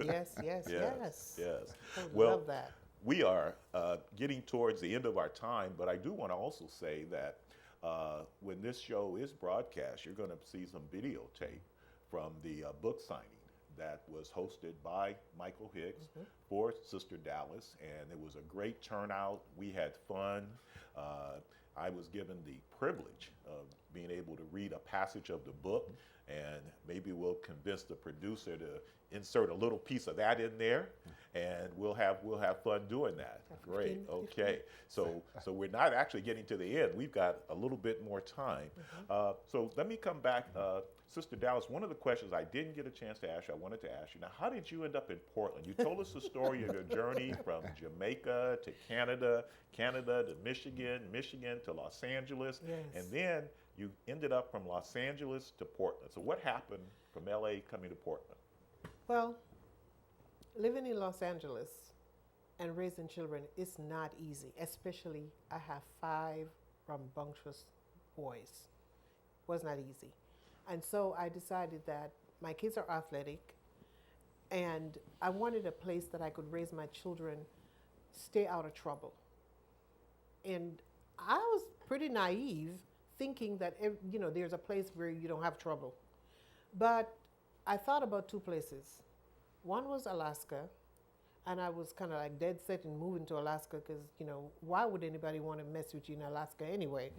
Yes, yes, yes. Yes. I would Well, love that. we are getting towards the end of our time, but I do want to also say that when this show is broadcast, you're going to see some videotape from the book signing that was hosted by Michael Hicks for Sister Dallas, and it was a great turnout. We had fun. I was given the privilege of being able to read a passage of the book, and maybe we'll convince the producer to insert a little piece of that in there, and we'll have fun doing that. Great. 15. Okay. So we're not actually getting to the end. We've got a little bit more time. So let me come back, Sister Dallas. One of the questions I didn't get a chance to ask you, I wanted to ask you. Now, how did you end up in Portland? You told us the story of your journey from Jamaica to Canada, Canada to Michigan, Michigan to Los Angeles, Yes. and then you ended up from Los Angeles to Portland. So what happened from LA coming to Portland? Well, living in Los Angeles and raising children is not easy, especially I have 5 rambunctious boys. Was not easy. And so I decided that my kids are athletic and I wanted a place that I could raise my children, stay out of trouble. And I was pretty naive thinking that there's a place where you don't have trouble. But I thought about 2 places. One was Alaska, and I was kind of like dead set in moving to Alaska because, why would anybody want to mess with you in Alaska anyway?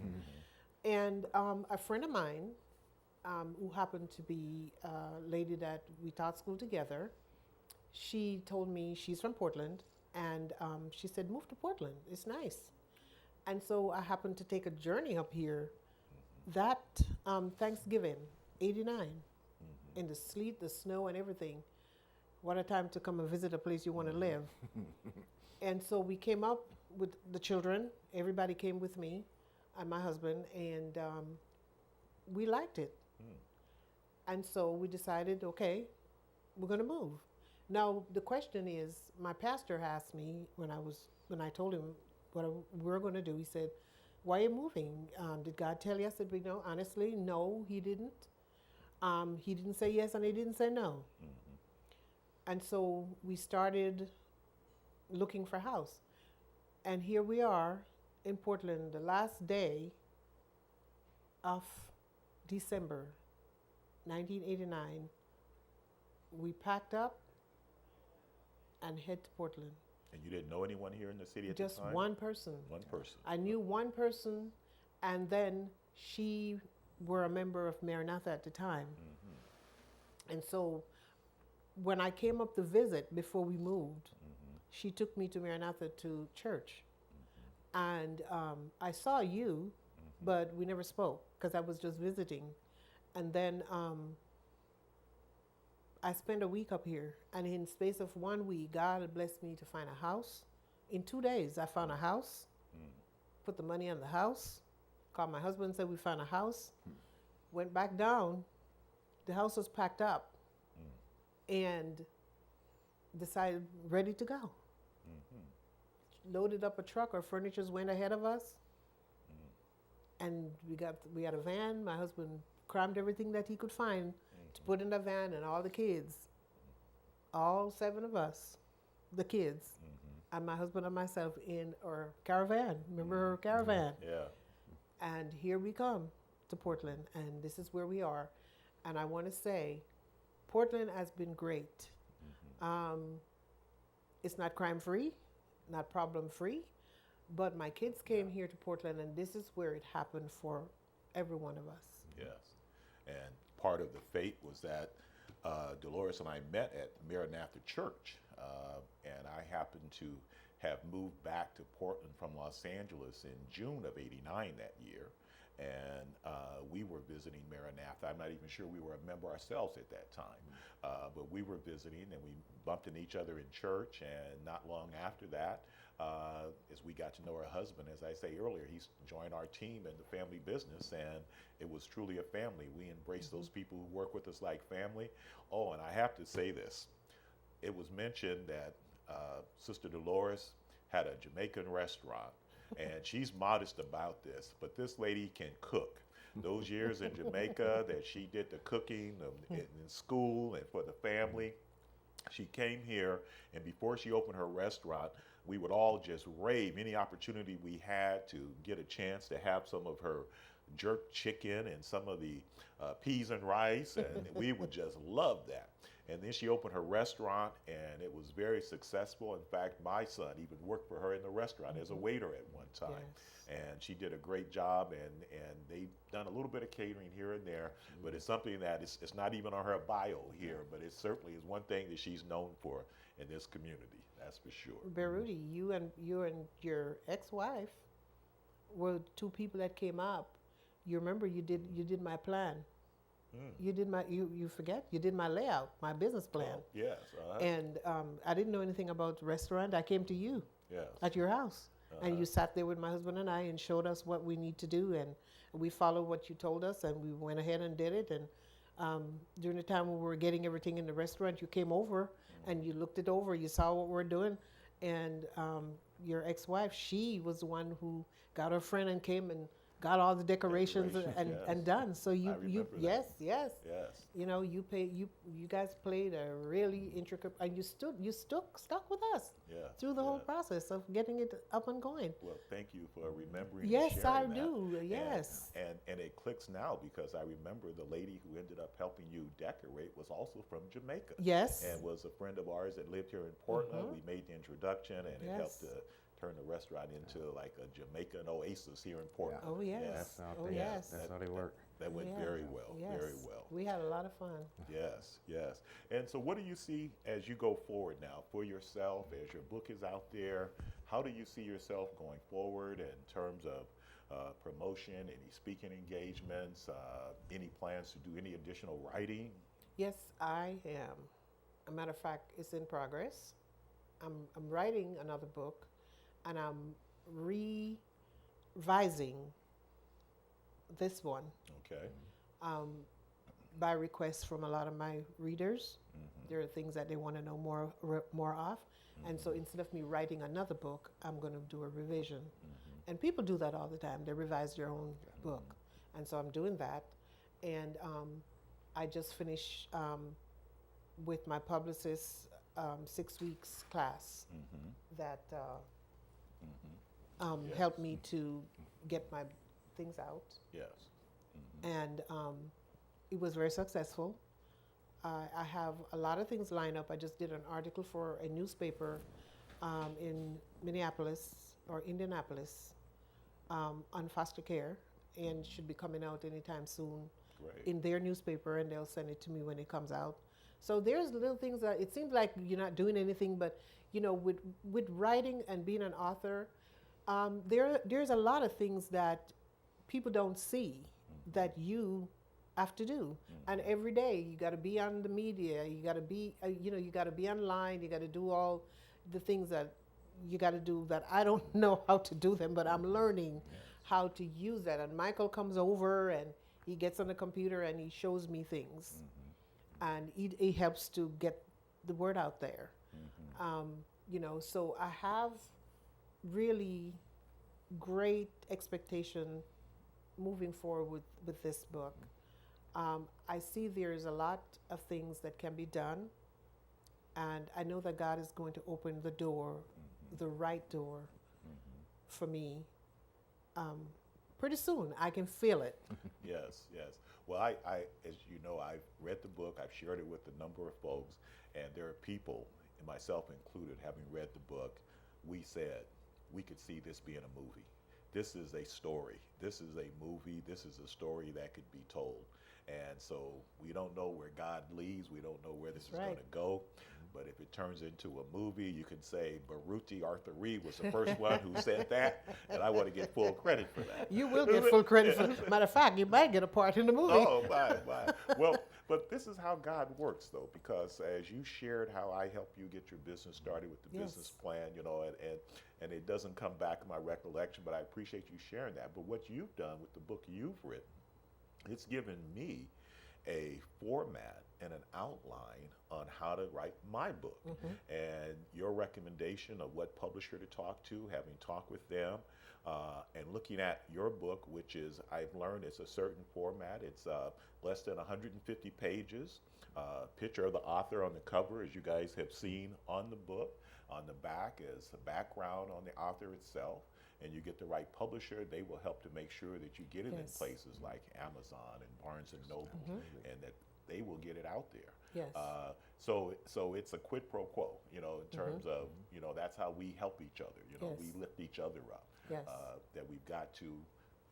And a friend of mine who happened to be a lady that we taught school together, she told me she's from Portland, and she said, move to Portland, it's nice. And so I happened to take a journey up here that Thanksgiving, 89, in the sleet, the snow, and everything. What a time to come and visit a place you want to live. And so we came up with the children. Everybody came with me and my husband, and we liked it. And so we decided, okay, we're going to move. Now, the question is, my pastor asked me when I told him what we were going to do, he said, why are you moving? Did God tell you? I said, honestly, no, he didn't. He didn't say yes and he didn't say no. And so we started looking for a house. And here we are in Portland, the last day of December 1989. We packed up and head to Portland. And you didn't know anyone here in the city at the time? Just one person. One person. I knew one person, and then she were a member of Maranatha at the time. And so when I came up to visit before we moved, she took me to Maranatha to church. And I saw you, but we never spoke because I was just visiting. And then I spent a week up here, and in space of 1 week, God had blessed me to find a house. In 2 days, I found a house, put the money on the house, called my husband and said we found a house, went back down, the house was packed up, and decided ready to go. Loaded up a truck, our furnitures went ahead of us, and we had a van. My husband crammed everything that he could find to put in the van, and all the kids, all 7 of us, the kids, and my husband and myself in our caravan. Remember her caravan? Yeah. And here we come to Portland, and this is where we are. And I want to say, Portland has been great. It's not crime-free, not problem-free, but my kids came here to Portland, and this is where it happened for every one of us. Yes. And part of the fate was that Dolores and I met at Maranatha Church, and I happened to have moved back to Portland from Los Angeles in June of '89 that year, and we were visiting Maranatha. I'm not even sure we were a member ourselves at that time, but we were visiting, and we bumped into each other in church, and not long after that, as we got to know her husband, as I say earlier, he's joined our team in the family business, and it was truly a family. We embrace those people who work with us like family. Oh, and I have to say this. It was mentioned that Sister Dolores had a Jamaican restaurant, and she's modest about this, but this lady can cook. Those years in Jamaica that she did the cooking in school and for the family, she came here, and before she opened her restaurant, we would all just rave any opportunity we had to get a chance to have some of her jerk chicken and some of the peas and rice, and we would just love that. And then she opened her restaurant, and it was very successful. In fact, my son even worked for her in the restaurant as a waiter at one time. Yes. And she did a great job, and they've done a little bit of catering here and there, but it's something that it's not even on her bio here, but it certainly is one thing that she's known for in this community, that's for sure. Beruti, you and your ex-wife were two people that came up. You remember you did my plan. You did you forget? You did my layout, my business plan. Oh, yes. And I didn't know anything about the restaurant. I came to you Yes. at your house. And you sat there with my husband and I and showed us what we need to do. And we followed what you told us, and we went ahead and did it. And during the time when we were getting everything in the restaurant, you came over and you looked it over. You saw what we're doing. And your ex-wife, she was the one who got her friend and came and got all the decorations and done. So you remember that. yes. Yes. You know, you guys played a really intricate, and you stuck with us Yeah. through the whole yeah. process of getting it up and going. Well, thank you for remembering. and Yes, I sharing that. do. Yes. And it clicks now because I remember the lady who ended up helping you decorate was also from Jamaica. Yes. And was a friend of ours that lived here in Portland. We made the introduction, and it helped Yes. to turn the restaurant into like a Jamaican oasis here in Portland. Oh yes. That's how Oh they, yes. That's how they work. That went Yeah. very well. Yes. Very well. We had a lot of fun. Yes, yes. And so what do you see as you go forward now for yourself, as your book is out there? How do you see yourself going forward in terms of promotion, any speaking engagements, any plans to do any additional writing? Yes, I am. A matter of fact, it's in progress. I'm writing another book, and I'm revising this one Okay. by request from a lot of my readers. There are things that they want to know more of, and so instead of me writing another book, I'm going to do a revision. And people do that all the time. They revise their own book, and so I'm doing that. And I just finished with my publicist 6 weeks class that Yes. helped me to get my things out, Yes. and it was very successful. I have a lot of things lined up. I just did an article for a newspaper in Minneapolis or Indianapolis on foster care, and should be coming out anytime soon Great. in their newspaper, and they'll send it to me when it comes out. So there's little things that it seems like you're not doing anything, but you know, with writing and being an author, there's a lot of things that people don't see that you have to do. And every day you got to be on the media, you got to be, you got to be online, you got to do all the things that you got to do that I don't know how to do them, but I'm learning how to use that. And Michael comes over and he gets on the computer and he shows me things. And it helps to get the word out there. So I have really great expectation moving forward with this book. I see there's a lot of things that can be done, and I know that God is going to open the door, the right door for me pretty soon. I can feel it. Yes, yes. Well, I, as you know, I've read the book. I've shared it with a number of folks, and there are people, and myself included, having read the book, we said we could see this being a movie. This is a story. This is a movie. This is a story that could be told. And so we don't know where God leads. We don't know where this is going to go. But if it turns into a movie, you can say Beruti Arthur Reed was the first one who said that, and I want to get full credit for that. You will get full credit for it. Matter of fact, you might get a part in the movie. Oh, my. Well, but this is how God works, though, because as you shared how I helped you get your business started with the business plan, and it doesn't come back in my recollection, but I appreciate you sharing that. But what you've done with the book you've written, it's given me a format and an outline on how to write my book. And your recommendation of what publisher to talk to, having talked with them, and looking at your book, which is, I've learned it's a certain format. It's less than 150 pages. Picture of the author on the cover, as you guys have seen on the book. On the back is a background on the author itself. and you get the right publisher, they will help to make sure that you get it in Yes. places like Amazon and Barnes and Noble, and that they will get it out there. Yes. So it's a quid pro quo, in terms of, that's how we help each other. Yes. We lift each other up. Yes. That we've got to,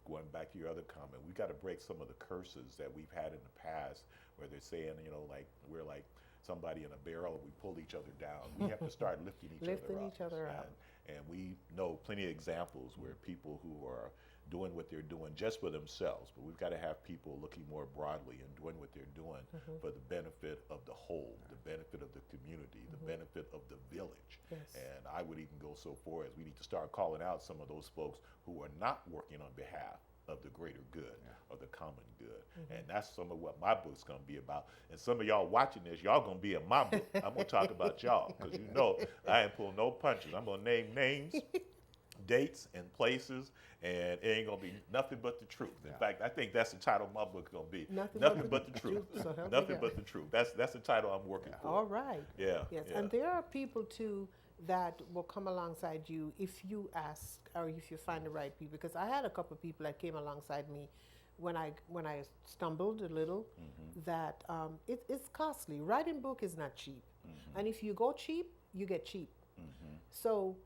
going back to your other comment, we've got to break some of the curses that we've had in the past, where they're saying, like we're like somebody in a barrel, we pull each other down. We have to start lifting each other up. And we know plenty of examples where people who are doing what they're doing just for themselves, but we've got to have people looking more broadly and doing what they're doing for the benefit of the whole, the benefit of the community, the benefit of the village. Yes. And I would even go so far as we need to start calling out some of those folks who are not working on behalf of the greater good or the common good. And that's some of what my book's going to be about. And some of y'all watching this, y'all going to be in my book. I'm going to talk about y'all, because I ain't pulling no punches. I'm going to name names, dates, and places, and it ain't going to be nothing but the truth. In fact, I think that's the title of my book's going to be. Nothing but the truth. So help me Nothing God. but the truth. That's the title I'm working for. All right. Yeah. Yes, yeah. and there are people too that will come alongside you if you ask or if you find the right people. Because I had a couple of people that came alongside me when I stumbled a little. That it's costly. Writing book is not cheap, and if you go cheap, you get cheap. So,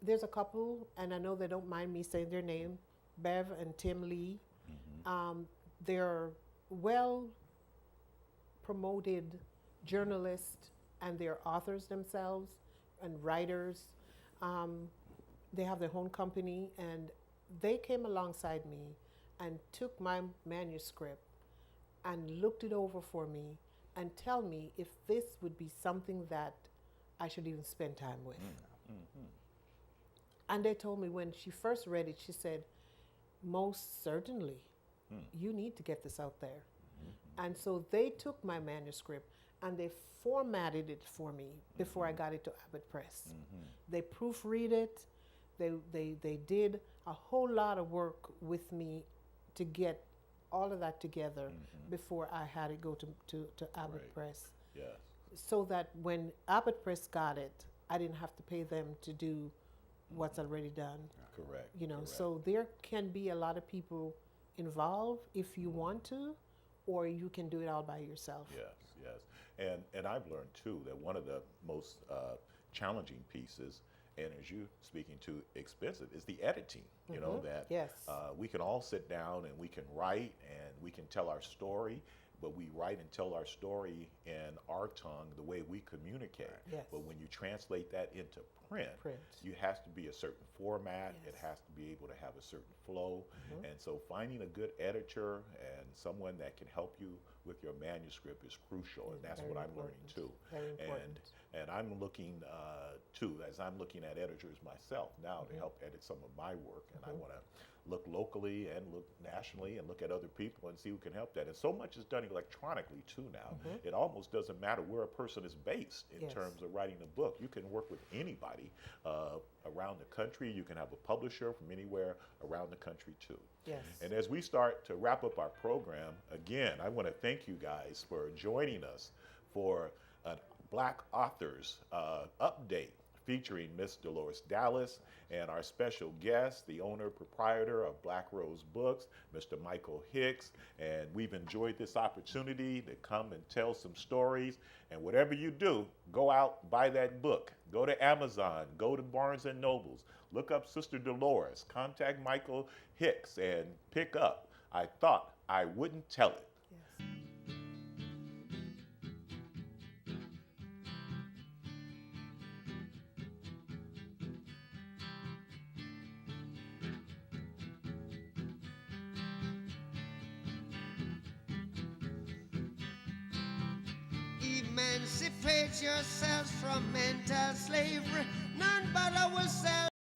there's a couple, and I know they don't mind me saying their name, Bev and Tim Lee. They're well promoted journalists, and they're authors themselves and writers. They have their own company, and they came alongside me and took my manuscript and looked it over for me and tell me if this would be something that I should even spend time with. And they told me when she first read it, she said, most certainly, you need to get this out there. And so they took my manuscript and they formatted it for me before I got it to Abbott Press. They proofread it. They did a whole lot of work with me to get all of that together before I had it go to Abbott Right. Press. Yes. So that when Abbott Press got it, I didn't have to pay them to do what's already done. Correct. Correct. correct. So there can be a lot of people involved if you want to, or you can do it all by yourself. Yes. And I've learned too that one of the most challenging pieces, and as you speaking to, expensive, is the editing. You know that Yes. we can all sit down and we can write and we can tell our story, but we write and tell our story in our tongue, the way we communicate. Yes. But when you translate that into print, Print. you has to be a certain format. It Yes. has to be able to have a certain flow. And so finding a good editor and someone that can help you with your manuscript is crucial, and that's Very what I'm learning important. too. Very important. And I'm looking too, as I'm looking at editors myself now to help edit some of my work, and I want to look locally and look nationally and look at other people and see who can help that. And so much is done electronically too now. It almost doesn't matter where a person is based in Yes. terms of writing a book. You can work with anybody around the country. You can have a publisher from anywhere around the country too. Yes. And as we start to wrap up our program, again, I want to thank you guys for joining us for a Black Authors update featuring Miss Dolores Dallas and our special guest, the owner proprietor of Black Rose Books, Mr. Michael Hicks. And we've enjoyed this opportunity to come and tell some stories. And whatever you do, go out, buy that book. Go to Amazon, go to Barnes and Nobles, look up Sister Dolores, contact Michael Hicks, and pick up I Thought I Wouldn't Tell It. Yes. Emancipate yourselves from mental slavery. None but ourselves.